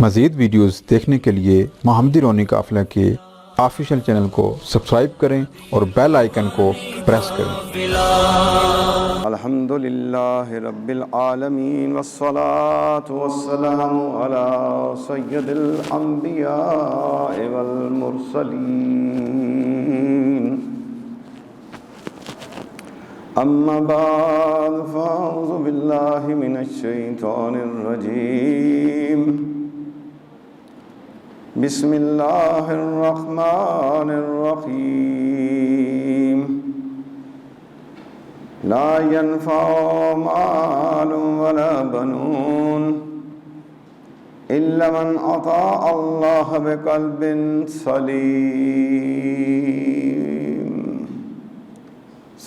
مزید ویڈیوز دیکھنے کے لیے محمدی رونی قافلہ کے آفیشیل چینل کو سبسکرائب کریں اور بیل آئیکن کو پریس کریں۔ الحمدللہ رب العالمین والصلاة والسلام علی سید الانبیاء والمرسلین، اما بعد فاعوذ باللہ من الشیطان الرجیم، بسم اللہ الرحمن الرحیم، لا ينفع مال ولا بنون إلا من أطاع الله بقلب سليم،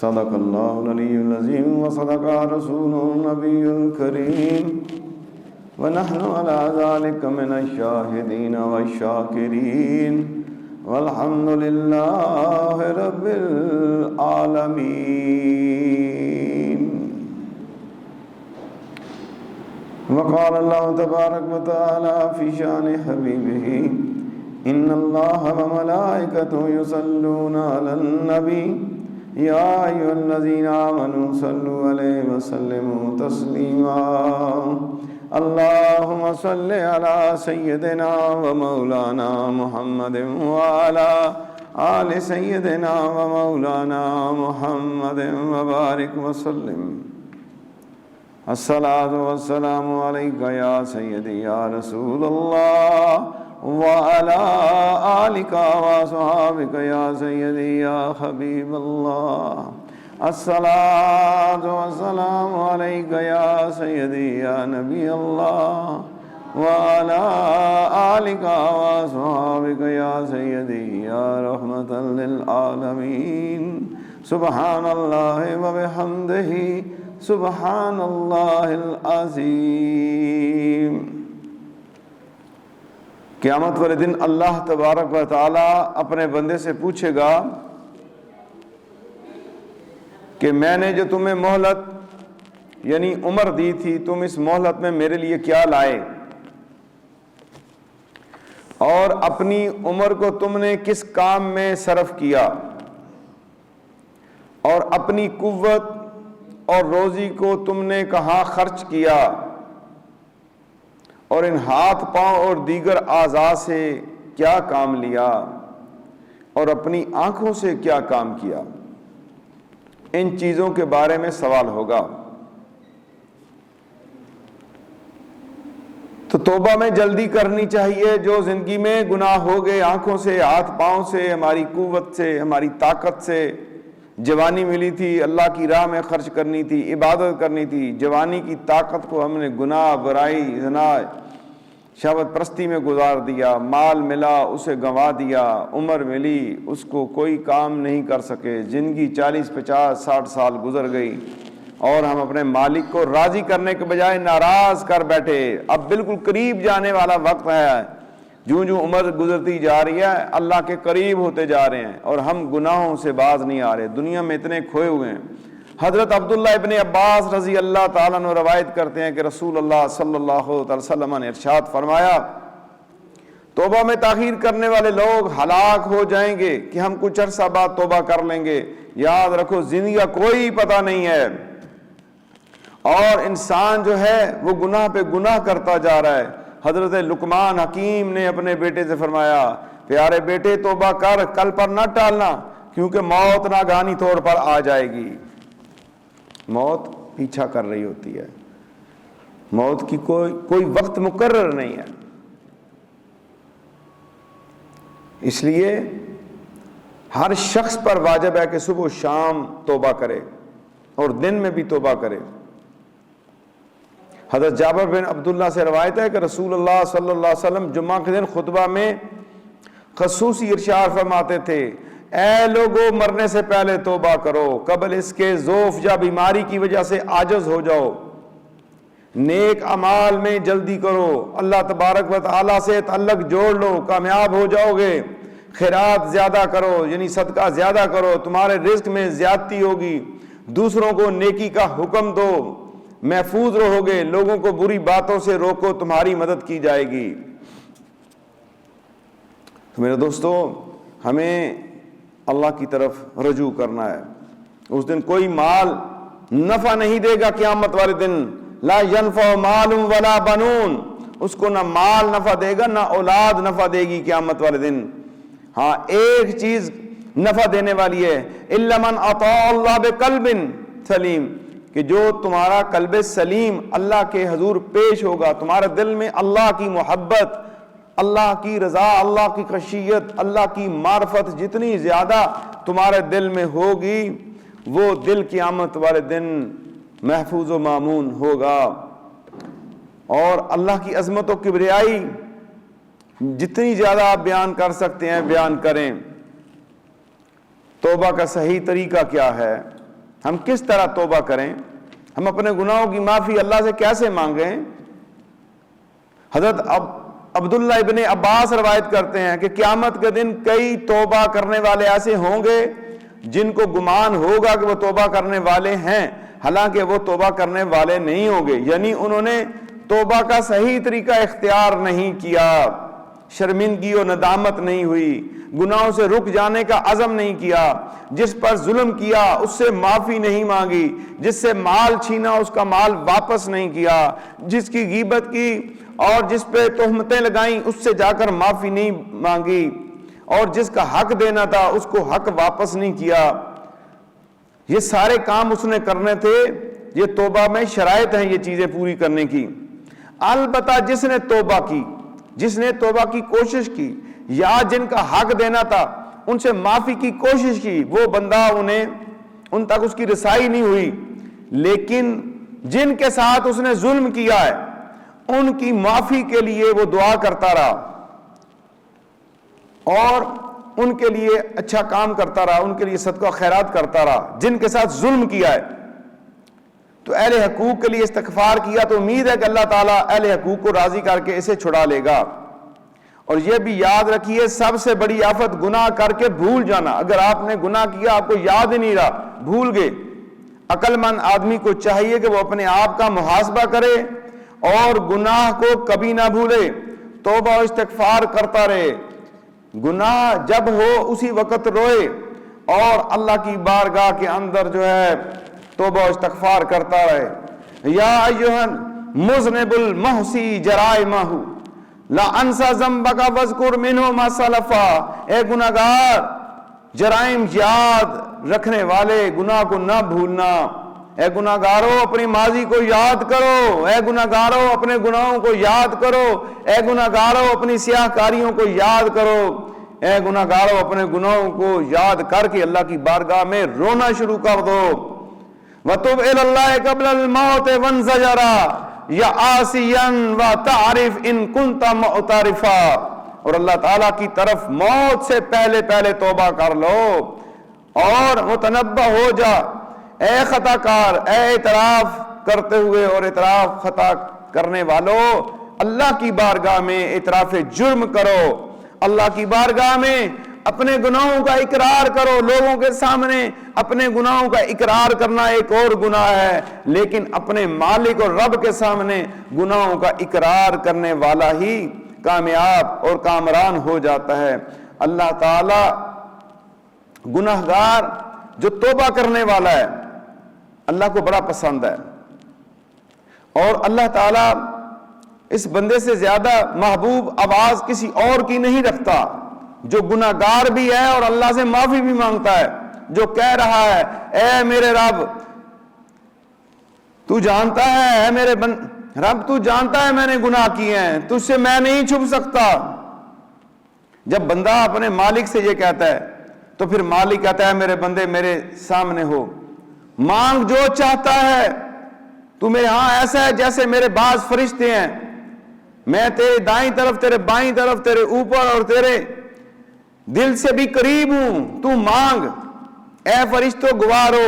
صدق الله العلي العظيم وصدق رسوله النبي الكريم، ونحن على ذلك من الشاهدين والشاكرين، والحمد لله رب العالمين۔ وقال الله تبارك وتعالى في شان حبيبه، إن الله وملائكته يصلون على النبي يا أيها الذين آمنوا صلوا عليه وسلموا تسليما، اللهم صل على سيدنا ومولانا محمد وعلى آل سيدنا ومولانا محمد وبارك وسلم، الصلاة والسلام عليك يا سيدي يا رسول الله، وعلى آلك وصحابك يا سيدي يا حبيب الله، الصلاة والسلام عليك يا سيدي يا نبي الله، وعلى آلك وصحابك يا سيدي يا رحمة للعالمين، سبحان الله وبحمده سبحان اللہ العظیم۔ قیامت والے دن اللہ تبارک و تعالی اپنے بندے سے پوچھے گا کہ میں نے جو تمہیں مہلت یعنی عمر دی تھی، تم اس مہلت میں میرے لیے کیا لائے، اور اپنی عمر کو تم نے کس کام میں صرف کیا، اور اپنی قوت اور روزی کو تم نے کہاں خرچ کیا، اور ان ہاتھ پاؤں اور دیگر اعضاء سے کیا کام لیا، اور اپنی آنکھوں سے کیا کام کیا۔ ان چیزوں کے بارے میں سوال ہوگا۔ تو توبہ میں جلدی کرنی چاہیے۔ جو زندگی میں گناہ ہو گئے، آنکھوں سے، ہاتھ پاؤں سے، ہماری قوت سے، ہماری طاقت سے، جوانی ملی تھی اللہ کی راہ میں خرچ کرنی تھی، عبادت کرنی تھی، جوانی کی طاقت کو ہم نے گناہ، برائی، زنا، شہوت پرستی میں گزار دیا، مال ملا اسے گنوا دیا، عمر ملی اس کو کوئی کام نہیں کر سکے، زندگی 40 50 60 سال گزر گئی اور ہم اپنے مالک کو راضی کرنے کے بجائے ناراض کر بیٹھے۔ اب بالکل قریب جانے والا وقت ہے، جوں جوں عمر گزرتی جا رہی ہے اللہ کے قریب ہوتے جا رہے ہیں اور ہم گناہوں سے باز نہیں آ رہے، دنیا میں اتنے کھوئے ہوئے ہیں۔ حضرت عبداللہ ابن عباس رضی اللہ تعالیٰ عنہ روایت کرتے ہیں کہ رسول اللہ صلی اللہ علیہ وسلم نے ارشاد فرمایا، توبہ میں تاخیر کرنے والے لوگ ہلاک ہو جائیں گے کہ ہم کچھ عرصہ بعد توبہ کر لیں گے۔ یاد رکھو زندگی کا کوئی پتہ نہیں ہے، اور انسان جو ہے وہ گناہ پہ گناہ کرتا جا رہا ہے۔ حضرت لقمان حکیم نے اپنے بیٹے سے فرمایا، پیارے بیٹے توبہ کر، کل پر نہ ٹالنا، کیونکہ موت ناگہانی طور پر آ جائے گی۔ موت پیچھا کر رہی ہوتی ہے، موت کی کوئی وقت مقرر نہیں ہے۔ اس لیے ہر شخص پر واجب ہے کہ صبح و شام توبہ کرے اور دن میں بھی توبہ کرے۔ حضرت جابر بن عبداللہ سے روایت ہے کہ رسول اللہ صلی اللہ علیہ وسلم جمعہ کے دن خطبہ میں خصوصی ارشاد فرماتے تھے، اے لوگو مرنے سے پہلے توبہ کرو قبل اس کے ضعف یا بیماری کی وجہ سے عاجز ہو جاؤ، نیک اعمال میں جلدی کرو، اللہ تبارک و تعالیٰ سے تعلق جوڑ لو، کامیاب ہو جاؤ گے، خیرات زیادہ کرو یعنی صدقہ زیادہ کرو، تمہارے رزق میں زیادتی ہوگی، دوسروں کو نیکی کا حکم دو، محفوظ رہو گے، لوگوں کو بری باتوں سے روکو، تمہاری مدد کی جائے گی۔ میرے دوستو، ہمیں اللہ کی طرف رجوع کرنا ہے۔ اس دن کوئی مال نفع نہیں دے گا، قیامت والے دن لا ينفع مال ولا بنون، اس کو نہ مال نفع دے گا نہ اولاد نفع دے گی قیامت والے دن۔ ہاں ایک چیز نفع دینے والی ہے، الا من اطاع اللہ بقلب سلیم، کہ جو تمہارا قلب سلیم اللہ کے حضور پیش ہوگا، تمہارے دل میں اللہ کی محبت، اللہ کی رضا، اللہ کی خشیت، اللہ کی معرفت جتنی زیادہ تمہارے دل میں ہوگی، وہ دل قیامت والے دن محفوظ و مامون ہوگا۔ اور اللہ کی عظمت و کبریائی جتنی زیادہ آپ بیان کر سکتے ہیں بیان کریں۔ توبہ کا صحیح طریقہ کیا ہے؟ ہم کس طرح توبہ کریں؟ ہم اپنے گناہوں کی معافی اللہ سے کیسے مانگیں؟ حضرت عبداللہ ابن عباس روایت کرتے ہیں کہ قیامت کے دن کئی توبہ کرنے والے ایسے ہوں گے جن کو گمان ہوگا کہ وہ توبہ کرنے والے ہیں، حالانکہ وہ توبہ کرنے والے نہیں ہوں گے، یعنی انہوں نے توبہ کا صحیح طریقہ اختیار نہیں کیا، شرمندگی و ندامت نہیں ہوئی، گناہوں سے رک جانے کا عزم نہیں کیا، جس پر ظلم کیا اس سے معافی نہیں مانگی، جس سے مال چھینا اس کا مال واپس نہیں کیا، جس کی غیبت کی اور جس پہ تہمتیں لگائیں اس سے جا کر معافی نہیں مانگی، اور جس کا حق دینا تھا اس کو حق واپس نہیں کیا۔ یہ سارے کام اس نے کرنے تھے، یہ توبہ میں شرائط ہیں یہ چیزیں پوری کرنے کی۔ البتہ جس نے توبہ کی، جس نے توبہ کی کوشش کی، یا جن کا حق دینا تھا ان سے معافی کی کوشش کی، وہ بندہ ان تک اس کی رسائی نہیں ہوئی، لیکن جن کے ساتھ اس نے ظلم کیا ہے ان کی معافی کے لیے وہ دعا کرتا رہا اور ان کے لیے اچھا کام کرتا رہا، ان کے لیے صدقہ خیرات کرتا رہا جن کے ساتھ ظلم کیا ہے، تو اہل حقوق کے لیے استغفار کیا، تو امید ہے کہ اللہ تعالیٰ اہل حقوق کو راضی کر کے اسے چھڑا لے گا۔ اور یہ بھی یاد رکھیے، سب سے بڑی آفت گناہ کر کے بھول جانا۔ اگر آپ نے گناہ کیا آپ کو یاد ہی نہیں رہا، بھول گئے، عقل مند آدمی کو چاہیے کہ وہ اپنے آپ کا محاسبہ کرے اور گناہ کو کبھی نہ بھولے، توبہ و استغفار کرتا رہے، گناہ جب ہو اسی وقت روئے اور اللہ کی بارگاہ کے اندر جو ہے توبہ و استغفار کرتا رہے۔ یا ایھا المذنب المحصی جرائمہ لا انسى ذنبک واذکر منہ ما سلفا، اے گناہگار جرائم یاد رکھنے والے گناہ کو نہ بھولنا، اے گناہگارو اپنی ماضی کو یاد کرو، اے گناہگارو اپنے گناہوں کو یاد کرو، اے گناہگارو اپنی سیاہ کاریوں کو یاد کرو، اے گناہگارو اپنے گناہوں کو یاد کر کے اللہ کی بارگاہ میں رونا شروع کر دو۔ وَتُبْ إِلَى اللَّهِ قَبْلَ الْمَوْتِ وَانْزَجَرَا یا آسین و تعریف ان کنت معترفا، اور اللہ تعالیٰ کی طرف موت سے پہلے پہلے توبہ کر لو اور متنبہ ہو جا، اے خطا کار، اے اعتراف کرتے ہوئے اور اعتراف خطا کرنے والوں، اللہ کی بارگاہ میں اعتراف جرم کرو، اللہ کی بارگاہ میں اپنے گناہوں کا اقرار کرو۔ لوگوں کے سامنے اپنے گناہوں کا اقرار کرنا ایک اور گناہ ہے، لیکن اپنے مالک اور رب کے سامنے گناہوں کا اقرار کرنے والا ہی کامیاب اور کامران ہو جاتا ہے۔ اللہ تعالی گناہگار جو توبہ کرنے والا ہے اللہ کو بڑا پسند ہے، اور اللہ تعالی اس بندے سے زیادہ محبوب آواز کسی اور کی نہیں رکھتا، جو گناہگار بھی ہے اور اللہ سے معافی بھی مانگتا ہے، جو کہہ رہا ہے اے میرے رب تو جانتا ہے، اے میرے رب تو جانتا ہے میں نے گناہ کیے ہیں، تجھ سے میں نہیں چھپ سکتا۔ جب بندہ اپنے مالک سے یہ کہتا ہے تو پھر مالک کہتا ہے میرے بندے میرے سامنے ہو، مانگ جو چاہتا ہے، تو میرے ہاں ایسا ہے جیسے میرے بعض فرشتے ہیں، میں تیرے دائیں طرف تیرے بائیں طرف تیرے اوپر اور تیرے دل سے بھی قریب ہوں، تو مانگ، اے فرشتوں گوارو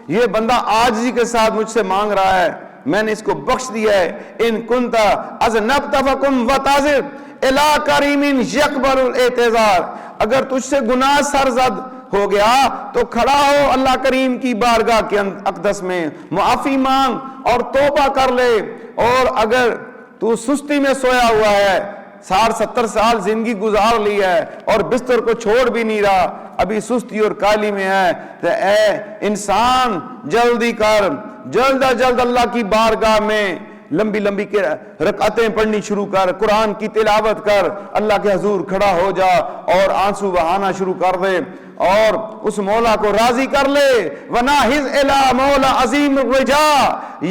یہ بندہ عاجزی کے ساتھ مجھ سے مانگ رہا ہے، میں نے اس کو بخش دیا ہے۔ ان کنت اذنبت فکن وتعذر الی کریم یقبل الاعتذار، اگر تجھ سے گناہ سرزد ہو گیا تو کھڑا ہو اللہ کریم کی بارگاہ کے اقدس میں، معافی مانگ اور توبہ کر لے، اور اگر تو سستی میں سویا ہوا ہے 60-70 سال زندگی گزار لی ہے اور بستر کو چھوڑ بھی نہیں رہا, ابھی سستی اور کالی میں ہے, تو اے انسان جلدی کر, جلد از جلد اللہ کی بارگاہ میں لمبی لمبی کے رکعتیں پڑھنی شروع کر, قرآن کی تلاوت کر, اللہ کے حضور کھڑا ہو جا اور آنسو بہانا شروع کر دے اور اس مولا کو راضی کر لے. وَنَاهِزْ إِلَى مولا عظیم الرجا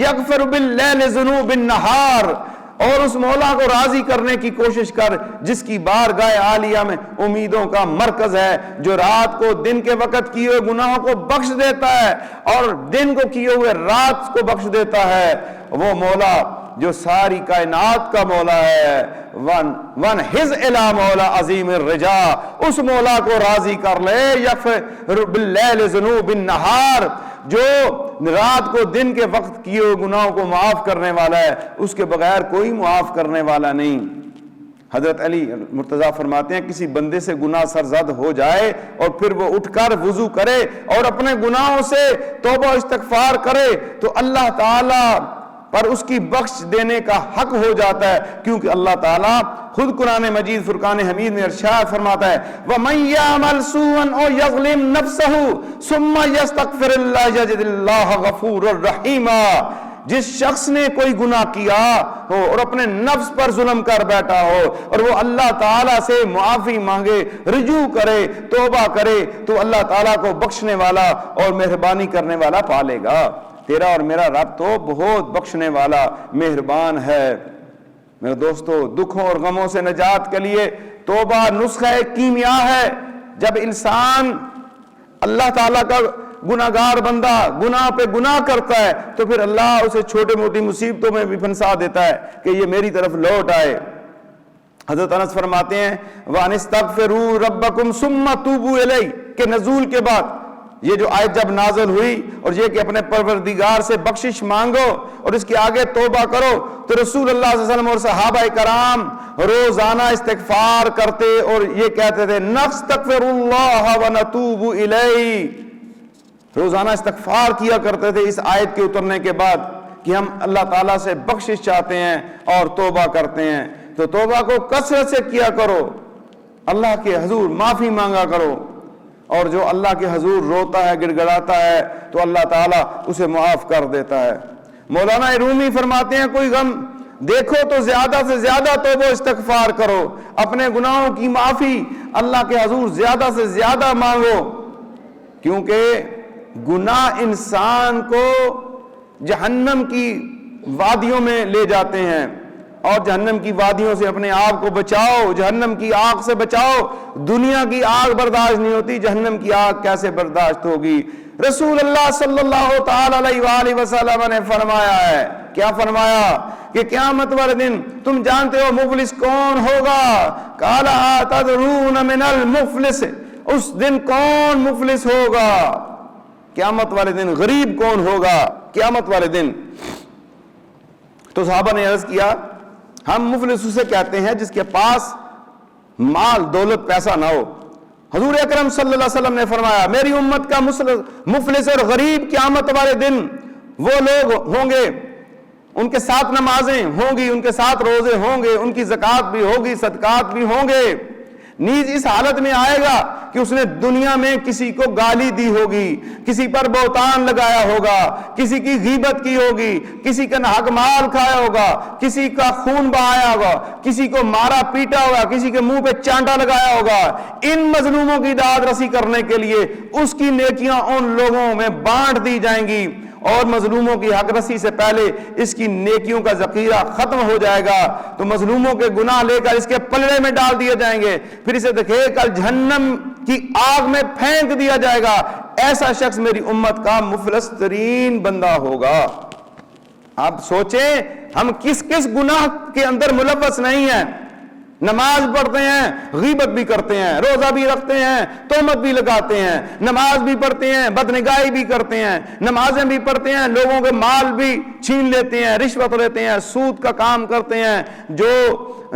یغفر باللیل ذنوب النہار, اور اس مولا کو راضی کرنے کی کوشش کر جس کی بارگاہ عالیہ میں امیدوں کا مرکز ہے, جو رات کو دن کے وقت کیے ہوئے گناہوں کو بخش دیتا ہے اور دن کو کیے ہوئے رات کو بخش دیتا ہے. وہ مولا جو ساری کائنات کا مولا ہے, وَنْحِزْ إِلَى مولا عظیم الرجا, اس مولا کو راضی کر لے. یغفر باللیل ذنوب النہار, جو رات کو دن کے وقت کیے ہوئے گناہوں کو معاف کرنے والا ہے, اس کے بغیر کوئی معاف کرنے والا نہیں. حضرت علی مرتضیٰ فرماتے ہیں کسی بندے سے گناہ سرزد ہو جائے اور پھر وہ اٹھ کر وضو کرے اور اپنے گناہوں سے توبہ و استغفار کرے تو اللہ تعالیٰ پر اس کی بخش دینے کا حق ہو جاتا ہے, کیونکہ اللہ تعالیٰ خود قرآن مجید فرقان حمید میں ارشاد فرماتا ہے وَمَن يَعْمَلْ سُوءًا أَوْ يَظْلِمْ نَفْسَهُ ثُمَّ يَسْتَغْفِرِ اللَّهَ يَجِدِ اللَّهَ غَفُورًا رَحِيمًا. جس شخص نے کوئی گناہ کیا ہو اور اپنے نفس پر ظلم کر بیٹھا ہو اور وہ اللہ تعالیٰ سے معافی مانگے, رجوع کرے, توبہ کرے, تو اللہ تعالیٰ کو بخشنے والا اور مہربانی کرنے والا پالے گا. تیرا اور میرا رب تو بہت بخشنے والا مہربان ہے. میرے دوستو, دکھوں اور غموں سے نجات کے لیے توبہ نسخہ کیمیا ہے. جب انسان اللہ تعالیٰ کا گناہگار بندہ گناہ پہ گناہ کرتا ہے تو پھر اللہ اسے چھوٹی موٹی مصیبتوں میں بھی پھنسا دیتا ہے کہ یہ میری طرف لوٹ آئے. حضرت انس فرماتے ہیں وَأَنِ اسْتَغْفِرُوا رَبَّكُمْ ثُمَّ تُوبُوا إِلَيْهِ کے نزول کے بعد یہ جو آیت جب نازل ہوئی اور یہ کہ اپنے پروردگار سے بخشش مانگو اور اس کے آگے توبہ کرو, تو رسول اللہ صلی اللہ علیہ وسلم اور صحابہ کرام روزانہ استغفار کرتے اور یہ کہتے تھے نستغفر اللہ ونتوب الیہ. روزانہ استغفار کیا کرتے تھے اس آیت کے اترنے کے بعد کہ ہم اللہ تعالیٰ سے بخشش چاہتے ہیں اور توبہ کرتے ہیں. تو توبہ کو کثرت سے کیا کرو, اللہ کے حضور معافی مانگا کرو, اور جو اللہ کے حضور روتا ہے گڑگڑاتا ہے تو اللہ تعالیٰ اسے معاف کر دیتا ہے. مولانا رومی فرماتے ہیں کوئی غم دیکھو تو زیادہ سے زیادہ توبہ استغفار کرو, اپنے گناہوں کی معافی اللہ کے حضور زیادہ سے زیادہ مانگو, کیونکہ گناہ انسان کو جہنم کی وادیوں میں لے جاتے ہیں, اور جہنم کی وادیوں سے اپنے آپ کو بچاؤ, جہنم کی آگ سے بچاؤ. دنیا کی آگ برداشت نہیں ہوتی, جہنم کی آگ کیسے برداشت ہوگی. رسول اللہ صلی اللہ تعالی علیہ وآلہ وسلم نے فرمایا ہے, کیا فرمایا کہ قیامت والے دن تم جانتے ہو مفلس کون ہوگا؟ قال اتدرون من المفلس, اس دن کون مفلس ہوگا؟ قیامت والے دن غریب کون ہوگا قیامت والے دن؟ تو صحابہ نے عرض کیا ہم مفلس اسے کہتے ہیں جس کے پاس مال دولت پیسہ نہ ہو. حضور اکرم صلی اللہ علیہ وسلم نے فرمایا میری امت کا مفلس اور غریب قیامت والے دن وہ لوگ ہوں گے ان کے ساتھ نمازیں ہوں گی, ان کے ساتھ روزے ہوں گے, ان کی زکوٰۃ بھی ہوگی, صدقات بھی ہوں گے, نیز اس حالت میں آئے گا کہ اس نے دنیا میں کسی کو گالی دی ہوگی, کسی پر بہتان لگایا ہوگا, کسی کی غیبت کی ہوگی, کسی کا ناحق مال کھایا ہوگا, کسی کا خون بہایا ہوگا, کسی کو مارا پیٹا ہوگا, کسی کے منہ پہ چانٹا لگایا ہوگا. ان مظلوموں کی داد رسی کرنے کے لیے اس کی نیکیاں ان لوگوں میں بانٹ دی جائیں گی, اور مظلوموں کی حق رسی سے پہلے اس کی نیکیوں کا ذخیرہ ختم ہو جائے گا. تو مظلوموں کے گناہ لے کر اس کے پلڑے میں ڈال دیے جائیں گے, پھر اسے دکھے کل جہنم کی آگ میں پھینک دیا جائے گا. ایسا شخص میری امت کا مفلس ترین بندہ ہوگا. آپ سوچیں ہم کس کس گناہ کے اندر ملوث نہیں ہیں. نماز پڑھتے ہیں, غیبت بھی کرتے ہیں, روزہ بھی رکھتے ہیں, تہمت بھی لگاتے ہیں, نماز بھی پڑھتے ہیں, بدنگاہی بھی کرتے ہیں, نمازیں بھی پڑھتے ہیں, لوگوں کے مال بھی چھین لیتے ہیں, رشوت لیتے ہیں, سود کا کام کرتے ہیں. جو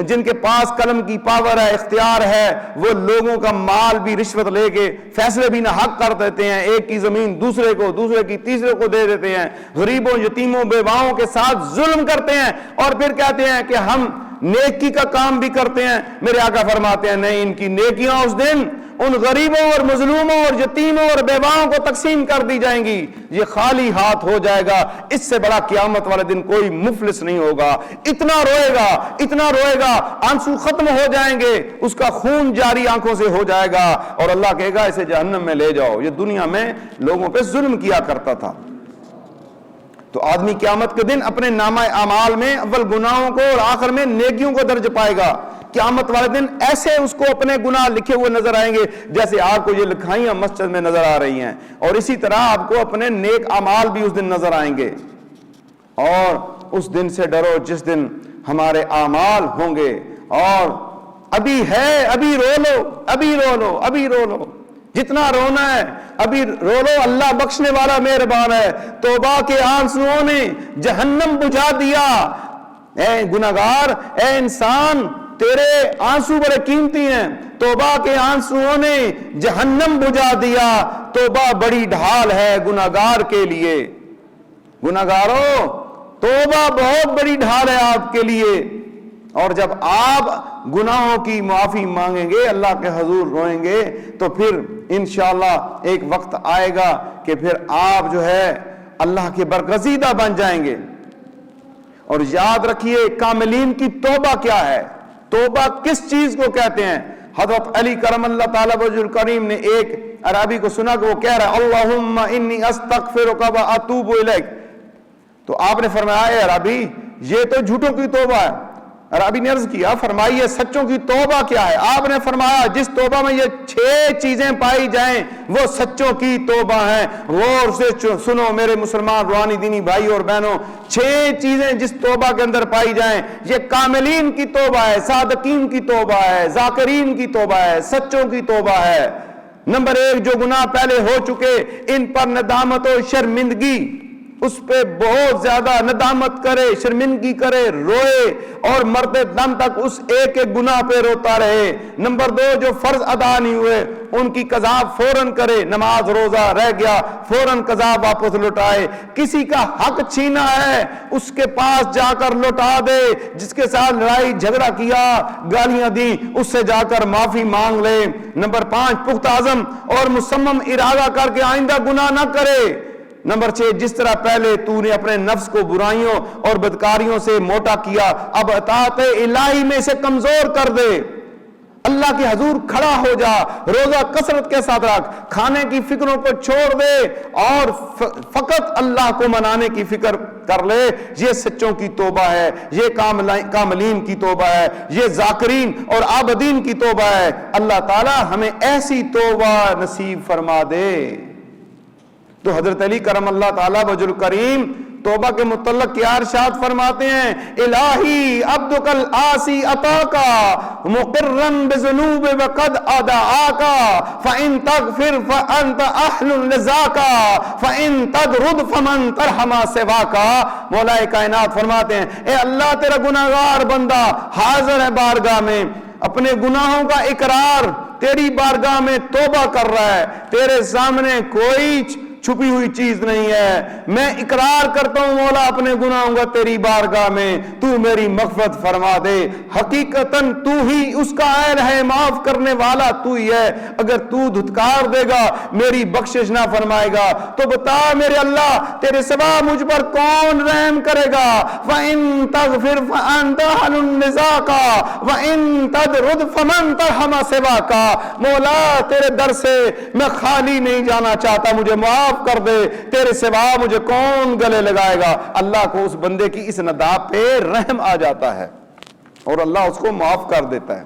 جن کے پاس قلم کی پاور ہے, اختیار ہے, وہ لوگوں کا مال بھی رشوت لے کے فیصلے بھی نہ حق کر دیتے ہیں. ایک کی زمین دوسرے کو, دوسرے کی تیسرے کو دے دیتے ہیں, غریبوں, یتیموں, بیواؤں کے ساتھ ظلم کرتے ہیں, اور پھر کہتے ہیں کہ ہم نیکی کا کام بھی کرتے ہیں، میرے آقا فرماتے ہیں نہیں، ان کی نیکیاں اس دن ان غریبوں اور مظلوموں اور یتیموں اور بیواؤں کو تقسیم کر دی جائیں گی، یہ خالی ہاتھ ہو جائے گا۔ اس سے بڑا قیامت والے دن کوئی مفلس نہیں ہوگا، اتنا روئے گا، آنسو ختم ہو جائیں گے، اس کا خون جاری آنکھوں سے ہو جائے گا، اور اللہ کہے گا اسے جہنم میں لے جاؤ، یہ دنیا میں لوگوں پہ ظلم کیا کرتا تھا۔ تو آدمی قیامت کے دن اپنے نامہ اعمال میں اول گناہوں کو اور آخر میں نیکیوں کو درج پائے گا۔ قیامت والے دن ایسے اس کو اپنے گناہ لکھے ہوئے نظر آئیں گے جیسے آپ کو یہ لکھائیاں مسجد میں نظر آ رہی ہیں، اور اسی طرح آپ کو اپنے نیک اعمال بھی اس دن نظر آئیں گے۔ اور اس دن سے ڈرو جس دن ہمارے اعمال ہوں گے، اور ابھی ہے، ابھی رو لو، جتنا رونا ہے ابھی رو لو، اللہ بخشنے والا مہربان ہے۔ توبہ کے آنسوؤں نے جہنم بجھا دیا۔ اے گناہگار، اے انسان، تیرے آنسو بڑے قیمتی ہیں، توبہ کے آنسوؤں نے جہنم بجھا دیا۔ توبہ بڑی ڈھال ہے گناہگار کے لیے۔ گناہگاروں، توبہ بہت بڑی ڈھال ہے آپ کے لیے، اور جب آپ گناہوں کی معافی مانگیں گے، اللہ کے حضور روئیں گے، تو پھر انشاءاللہ ایک وقت آئے گا کہ پھر آپ جو ہے اللہ کے برگزیدہ بن جائیں گے۔ اور یاد رکھیے کاملین کی توبہ کیا ہے، توبہ کس چیز کو کہتے ہیں۔ حضرت علی کرم اللہ تعالی وجہ الکریم نے ایک عربی کو سنا کہ وہ کہہ رہا ہے اللہم انی استغفرک و اتوب الیک، تو آپ نے فرمایا اے عربی یہ تو جھوٹوں کی توبہ ہے۔ عربی نے عرض کیا فرمائیے سچوں کی توبہ کیا ہے؟ آپ نے فرمایا جس توبہ میں یہ 6 چیزیں پائی جائیں وہ سچوں کی توبہ ہیں۔ غور سے سنو میرے مسلمان روحانی دینی بھائی اور بہنوں، 6 چیزیں جس توبہ کے اندر پائی جائیں یہ کاملین کی توبہ ہے، صادقین کی توبہ ہے، ذاکرین کی توبہ ہے، سچوں کی توبہ ہے۔ نمبر 1، جو گناہ پہلے ہو چکے ان پر ندامت و شرمندگی، اس پہ بہت زیادہ ندامت کرے، شرمندگی کرے، روئے، اور مرتے دم تک اس ایک ایک گناہ پہ روتا رہے۔ نمبر 2، جو فرض ادا نہیں ہوئے ان کی قضا فوراً کرے، نماز روزہ رہ گیا فوراً قضا واپس لوٹائے، کسی کا حق چھینا ہے اس کے پاس جا کر لوٹا دے، جس کے ساتھ لڑائی جھگڑا کیا، گالیاں دی، اس سے جا کر معافی مانگ لے۔ نمبر 5، پختہ عزم اور مصمم ارادہ کر کے آئندہ گناہ نہ کرے۔ نمبر 6، جس طرح پہلے تو نے اپنے نفس کو برائیوں اور بدکاریوں سے موٹا کیا، اب اطاعت الہی میں سے کمزور کر دے۔ اللہ کے حضور کھڑا ہو جا، روزہ کثرت کے ساتھ رکھ، کھانے کی فکروں کو چھوڑ دے اور فقط اللہ کو منانے کی فکر کر لے۔ یہ سچوں کی توبہ ہے، یہ کاملین کی توبہ ہے، یہ ذاکرین اور عابدین کی توبہ ہے۔ اللہ تعالی ہمیں ایسی توبہ نصیب فرما دے۔ تو حضرت علی کرم اللہ تعالی وجہ الکریم توبہ کے متعلق کیا ارشاد فرماتے ہیں؟ الہی عبدک العاصی اتاکا مقرا بذنوب وقد ادعاکا فان تغفر فانت اہل لذاکا فان تطرد فمن ترحم سواکا۔ مولا کائنات فرماتے ہیں اے اللہ تیرا گناہگار بندہ حاضر ہے بارگاہ میں، اپنے گناہوں کا اقرار تیری بارگاہ میں توبہ کر رہا ہے، تیرے سامنے کوئی چھپی ہوئی چیز نہیں ہے، میں اقرار کرتا ہوں مولا اپنے گناہوں کا تیری بارگاہ میں، تو میری مغفرت فرما دے۔ حقیقتاً تو ہی اس کا اہل ہے، معاف کرنے والا تو ہی ہے، اگر تو دھتکار دے گا میری بخشش نہ فرمائے گا تو بتا میرے اللہ تیرے سوا مجھ پر کون رحم کرے گا۔ وَإِن تَغْفِرْ فَأَنْتَ أَهْلُ النِّزَاقَ وَإِن تَدْرُدْ فَمَنْ تَرْحَمَ سِوَاكَ۔ مولا تیرے در سے میں خالی نہیں جانا چاہتا، مجھے معاف کر دے، تیرے سوا مجھے کون گلے لگائے گا۔ اللہ کو اس بندے کی اس ندا پہ رحم آ جاتا ہے اور اللہ اس کو معاف کر دیتا ہے۔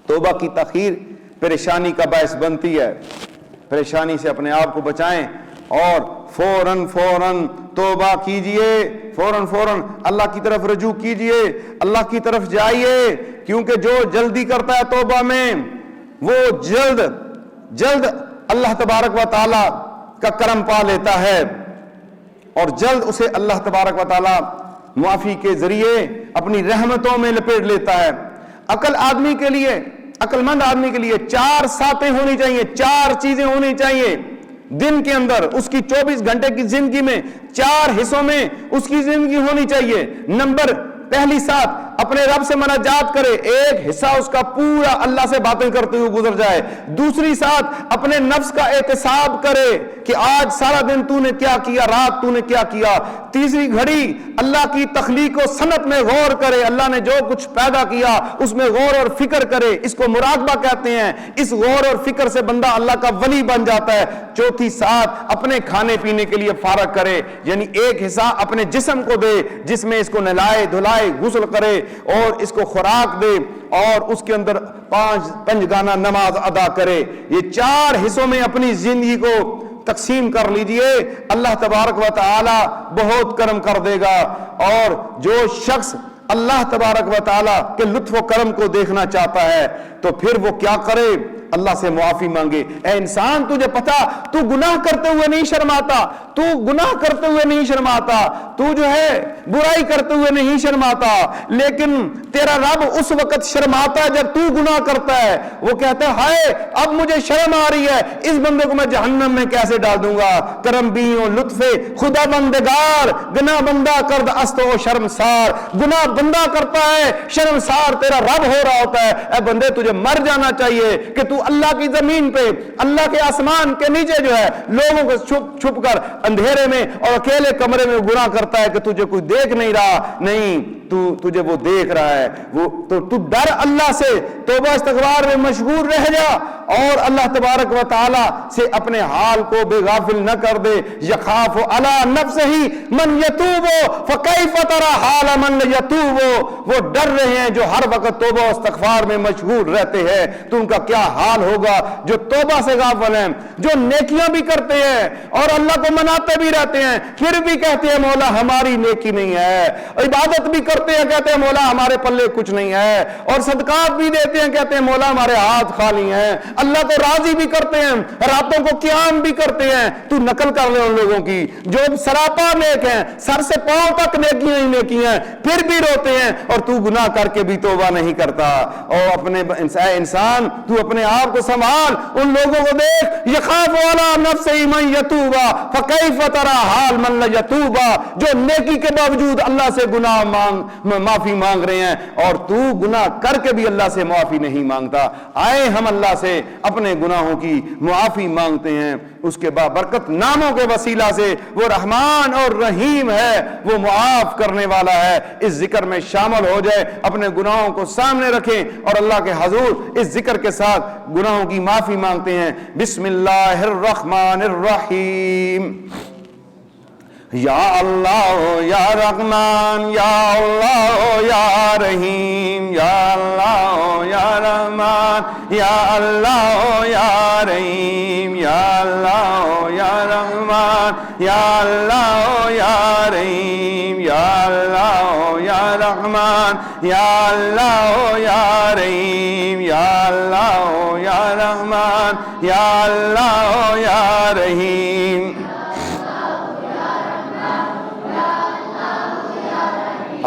توبہ کی تاخیر پریشانی کا باعث بنتی ہے، پریشانی سے اپنے آپ کو بچائیں اور فوراً توبہ کیجئے، فوراً اللہ کی طرف رجوع کیجئے، اللہ کی طرف جائیے، کیونکہ جو جلدی کرتا ہے توبہ میں وہ جلد اللہ تبارک و تعالی کا کرم پا لیتا ہے، اور جلد اسے اللہ تبارک و تعالی معافی کے ذریعے اپنی رحمتوں میں لپیٹ لیتا ہے۔ عقل مند آدمی کے لیے 4 ساتیں ہونی چاہیے، 4 چیزیں ہونی چاہیے دن کے اندر، اس کی 24 گھنٹے کی زندگی میں 4 حصوں میں اس کی زندگی ہونی چاہیے۔ نمبر پہلی سات، اپنے رب سے مناجات کرے، ایک حصہ اس کا پورا اللہ سے باتیں کرتے ہوئے گزر جائے، دوسری ساتھ اپنے نفس کا احتساب کرے کہ آج سارا دن تو نے کیا کیا، رات تو نے کیا کیا، تیسری گھڑی اللہ کی تخلیق و صنعت میں غور کرے، اللہ نے جو کچھ پیدا کیا اس میں غور اور فکر کرے، اس کو مراقبہ کہتے ہیں، اس غور اور فکر سے بندہ اللہ کا ولی بن جاتا ہے۔ چوتھی ساتھ اپنے کھانے پینے کے لیے فارغ کرے، یعنی ایک حصہ اپنے جسم کو دے جس میں اس کو نہلائے دھلائے غسل کرے اور اس کو خوراک دے اور اس کے اندر پنج گانا نماز ادا کرے۔ یہ 4 حصوں میں اپنی زندگی کو تقسیم کر لیجئے، اللہ تبارک و تعالی بہت کرم کر دے گا۔ اور جو شخص اللہ تبارک و تعالی کے لطف و کرم کو دیکھنا چاہتا ہے تو پھر وہ کیا کرے؟ اللہ سے معافی مانگے۔ اے انسان، تجھے پتا تو گناہ کرتے ہوئے نہیں شرماتا، تو گناہ کرتے ہوئے نہیں شرماتا، تو جو ہے برائی کرتے ہوئے نہیں شرماتا، لیکن تیرا رب اس وقت شرماتا ہے جب تو گناہ کرتا ہے۔ وہ کہتا ہے ہائے اب مجھے شرم آ رہی ہے، اس بندے کو میں جہنم میں کیسے ڈال دوں گا۔ کرم بھی و لطف خدا بندگار، گناہ بندہ کرد است و شرمسار، گناہ بندہ کرتا ہے، شرمسار تیرا رب ہو رہا ہوتا ہے۔ اے بندے تجھے مر جانا چاہیے کہ تو اللہ کی زمین پہ، اللہ کے آسمان کے نیچے جو ہے لوگوں کو چھپ کر اندھیرے میں اور اکیلے کمرے میں گناہ کرتا ہے کہ تجھے کوئی دیکھ نہیں رہا، نہیں تجھے وہ دیکھ رہا ہے۔ وہ تو ڈر اللہ سے، توبہ استغفار میں مشغول رہ جا اور اللہ تبارک و تعالی سے اپنے حال کو بے غافل نہ کر دے۔ یخاف علی نفسہ من یتوب فکیف تری حال من یتوب، وہ ڈر رہے ہیں جو ہر وقت توبہ و استغفار میں مشغول رہتے ہیں، تو ان کا کیا حال ہوگا جو توبہ سے غافل ہیں، جو نیکیاں بھی کرتے ہیں اور اللہ کو مناتے بھی رہتے ہیں، پھر بھی کہتے ہیں مولا ہماری نیکی نہیں ہے، عبادت بھی کرتے ہیں کہتے ہیں مولا ہمارے پلے کچھ نہیں ہے، اور صدقات بھی دیتے ہیں کہتے ہیں مولا ہمارے ہاتھ خالی ہیں، اللہ کو راضی بھی کرتے ہیں، راتوں کو قیام بھی کرتے ہیں۔ تو نقل کر لے ان لوگوں کی جو سراپا نیک ہیں، سر سے پاؤں تک نیکیاں ہی نیکیاں ہیں، پھر بھی روتے ہیں، اور تو گناہ کر کے بھی توبہ نہیں کرتا۔ اور اپنے انسان تو اپنے آپ کو سنبھال، ان لوگوں کو دیکھ، یخاف علی نفسہ من یتوب فکیف تری حال من لا یتوب، جو نیکی کے باوجود اللہ سے گناہ معافی مانگ رہے ہیں، اور تو گناہ کر کے بھی اللہ سے معافی نہیں مانگتا۔ آئے ہم اللہ سے اپنے گناہوں کی معافی مانگتے ہیں، اس کے بابرکت ناموں کے وسیلہ سے وہ رحمان اور رحیم ہے، وہ معاف کرنے والا ہے۔ اس ذکر میں شامل ہو جائے، اپنے گناہوں کو سامنے رکھیں اور اللہ کے حضور اس ذکر کے ساتھ گناہوں کی معافی مانگتے ہیں۔ بسم اللہ الرحمن الرحیم، یا اللہ یا رحمان، یا اللہ یا رحیم، یا اللہ یا رحمان، یا اللہ یا رحیم، یا اللہ یا رحمان، یا اللہ یا رحیم، یا اللہ یا رحمان، یا اللہ یا رحیم، یا اللہ یا رحمان، یا اللہ یا رحیم۔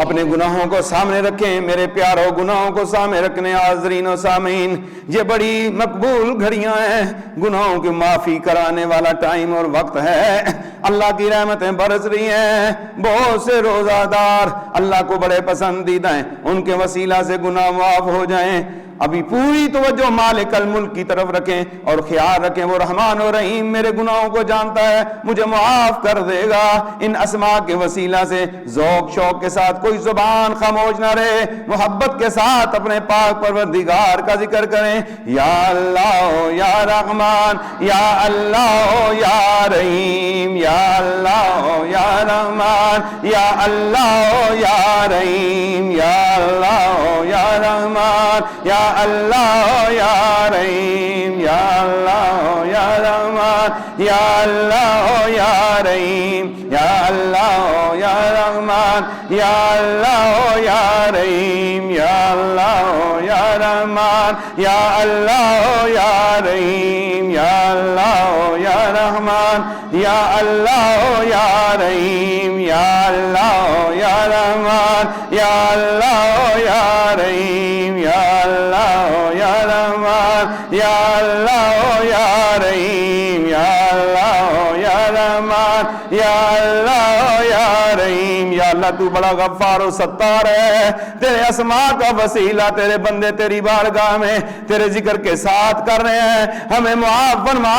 اپنے گناہوں کو سامنے رکھیں میرے پیاروں، گناہوں کو سامنے رکھنے حاضرین و سامعین، یہ بڑی مقبول گھڑیاں ہیں، گناہوں کی معافی کرانے والا ٹائم اور وقت ہے۔ اللہ کی رحمتیں برس رہی ہیں، بہت سے روزہ دار اللہ کو بڑے پسندیدہ ہیں، ان کے وسیلہ سے گناہ معاف ہو جائیں۔ ابھی پوری توجہ مالک الملک کی طرف رکھیں اور خیال رکھیں وہ رحمان و رحیم میرے گناہوں کو جانتا ہے، مجھے معاف کر دے گا۔ ان اسماء کے وسیلہ سے ذوق شوق کے ساتھ کوئی زبان خاموش نہ رہے، محبت کے ساتھ اپنے پاک پروردگار کا ذکر کریں۔ یا اللہ یا رحمان، یا اللہ یا رحیم، یا اللہ یا رحمان، یا اللہ یا رحیم، یا اللہ یا رحمان، یا اللہ یا رحیم، یا اللہ یا رحمان، یا اللہ یا رحیم، یا اللہ یا رحمان، یا اللہ یا رحیم، یا اللہ یا رحمان، یا اللہ یا رحیم، یا اللہ یا رحمان، یا اللہ یا رحیم، یا اللہ یا رحمان، یا اللہ یا رحیم، یا اللہ یا رحمان، یا اللہ یا رحیم، یا اللہ یا رحمان، یا اللہ یا رحیم، یا اللہ تو بڑا غفار و ستار ہے، تیرے اسماء کا وسیلہ تیرے بندے تیری بارگاہ میں تیرے ذکر کے ساتھ کر رہے ہیں، ہمیں معاف فرما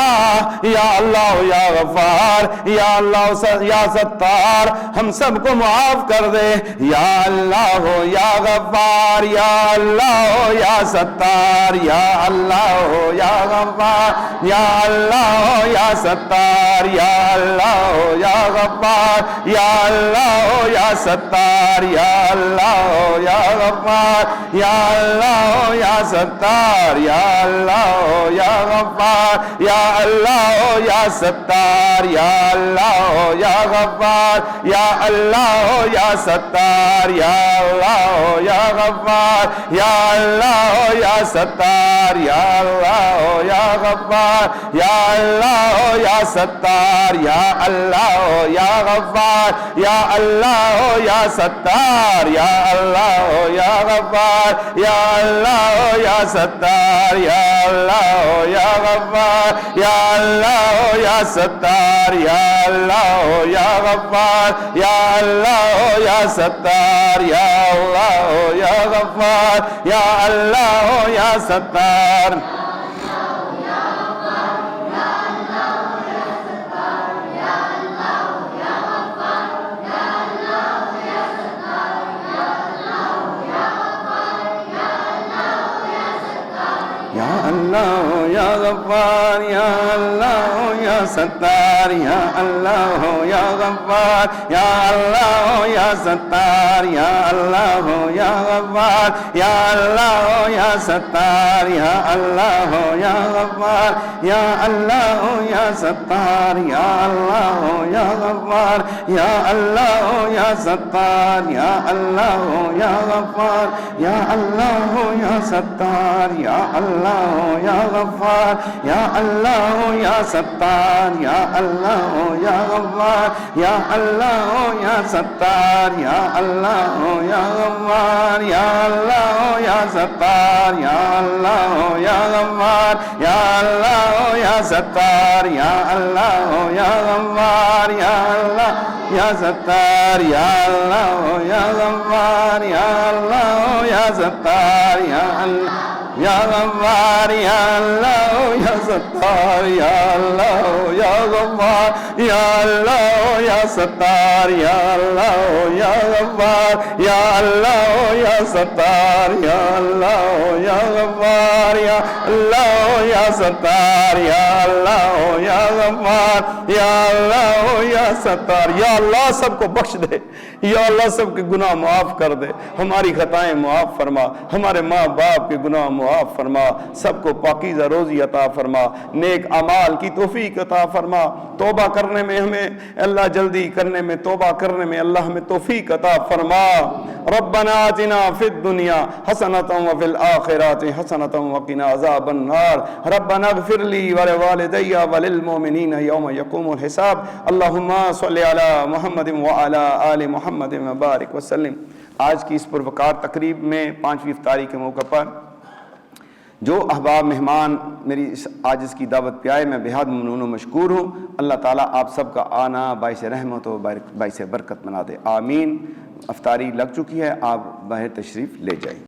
یا اللہ یا غفار، یا اللہ یا ستار، ہم سب کو معاف کر دے یا اللہ ہو یا غفار، یا اللہ ہو یا ستار، یا اللہ ہو یا غفار، یا اللہ ہو یا ستار، یا اللہ ہو یا غفار، یا اللہ ہو یا ستار، یا اللہ ہو یا غفار، یا اللہ ہو یا ستار، یا اللہ ہو یا غفار، یا اللہ ہو یا ستار، یا اللہ ہو یا غفار، یا اللہ ہو یا ستار، یا اللہ ہو یا غفار، یا اللہ ہو یا ستار، یا اللہ ہو یا غفار، یا اللہ ہو یا ستار، یا اللہ ہو یا غفار، یا اللہ ہو یا ستار، یا اللہ ہو یا غفار، یا اللہ ہو یا ستار، یا اللہ ہو یا غفار، یا اللہ ہو یا ستار، یا اللہ ہو یا غفار، یا اللہ ہو یا ستار، یا اللہ ہو یا غفار، یا اللہ ہو یا ستار. یا اللہ یا غفار، یا اللہ یا ستار، یا اللہ یا غفار، یا اللہ یا ستار، یا اللہ یا غفار، یا اللہ یا ستار، یا اللہ یا غفار، یا اللہ یا ستار، یا اللہ یا غفار، یا اللہ یا ستار، یا اللہ یا غفار، یا اللہ یا ستار، یا اللہ یا غفار، یا اللہ یا ستار، یا اللہ یا غفار، یا اللہ یا ستار، یا اللہ یا غفار، یا اللہ یا ستار، یا اللہ یا غفار، یا اللہ یا ستار، یا اللہ یا غفار، یا اللہ یا ستار، یا اللہ یا غفار، یا اللہ یا ستار، یا اللہ یا غفار، یا اللہ یا ستار، یا اللہ یا غفار، یا اللہ یا ستار، یا اللہ یا غفار، یا اللہ یا ستار، یا اللہ یا غفار، یا اللہ یا ستار، یا اللہ یا غفار، یا اللہ یا ستار. یا اللہ سب کو بخش دے، یا اللہ سب کے گناہ معاف کر دے، ہماری خطائیں معاف فرما، ہمارے ماں باپ کے گناہ معاف فرما، سب کو پاکیزہ روزی عطا فرما، نیک اعمال کی توفیق عطا فرما، توبہ کرنے میں ہمیں اللہ جلدی کرنے میں توبہ کرنے میں اللہ ہمیں توفیق عطا فرما. ربنا آتنا فی الدنیا حسنۃ وفی الآخرۃ حسنۃ وقنا عذاب النار. ربنا اغفر لی ولوالدی وللمؤمنین یوم یقوم الحساب. اللہم صلی علی محمد وعلی آل محمد وبارک وسلم. آج کی اس پروقار تقریب میں 5ویں افطاری کے موقع پر جو احباب مہمان میری اس عاجز کی دعوت پہ آئے، میں بہت ممنون و مشکور ہوں. اللہ تعالیٰ آپ سب کا آنا باعث رحمت و باعث برکت بنا دے، آمین. افطاری لگ چکی ہے، آپ باہر تشریف لے جائیں.